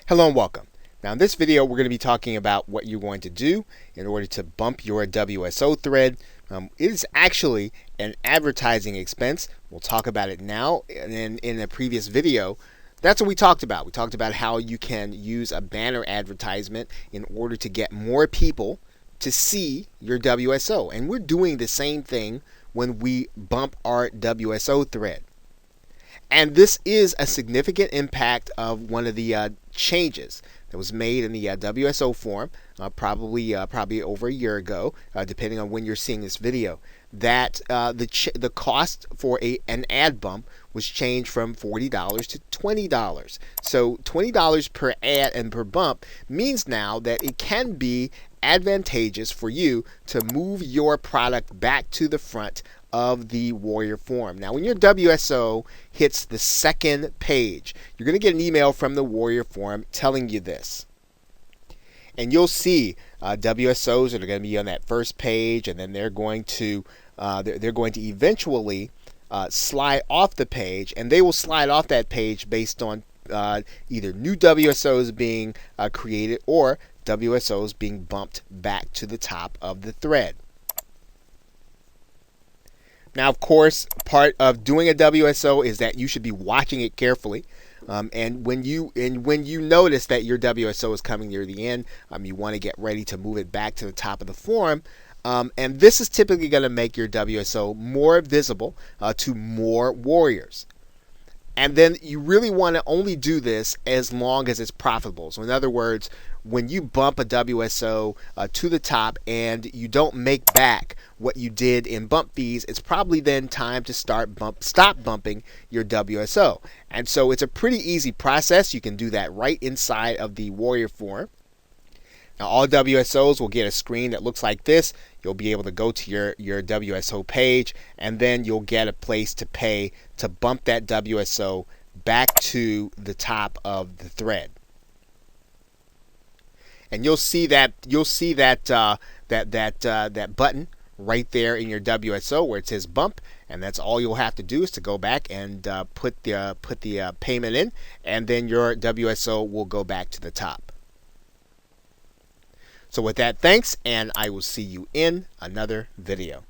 Hello and welcome. Now in this video we're going to be talking about what you're going to do in order to bump your WSO thread. It is actually an advertising expense. We'll talk about it now, and in a previous video that's what we talked about. We talked about how you can use a banner advertisement in order to get more people to see your WSO, and we're doing the same thing when we bump our WSO thread. And this is a significant impact of one of the changes that was made in the WSO form, probably over a year ago, depending on when you're seeing this video. That the cost for an ad bump was changed from $40 to $20. So $20 per ad and per bump means now that it can be advantageous for you to move your product back to the front of the Warrior form. Now, when your WSO hits the second page, you're going to get an email from the Warrior form telling you this. And you'll see WSOs that are going to be on that first page, and then they're going to eventually slide off the page, and they will slide off that page based on either new WSOs being created or WSOs being bumped back to the top of the thread. Now, of course, part of doing a WSO is that you should be watching it carefully. And when you notice that your WSO is coming near the end, you want to get ready to move it back to the top of the form. And this is typically going to make your WSO more visible to more warriors. And then you really want to only do this as long as it's profitable. So in other words, when you bump a WSO to the top and you don't make back what you did in bump fees, it's probably then time to stop bumping your WSO. And so it's a pretty easy process. You can do that right inside of the Warrior form. Now, all WSOs will get a screen that looks like this. You'll be able to go to your WSO page, and then you'll get a place to pay to bump that WSO back to the top of the thread. And you'll see that button right there in your WSO where it says bump, and that's all you'll have to do is to go back and put the payment in, and then your WSO will go back to the top. So with that, thanks, and I will see you in another video.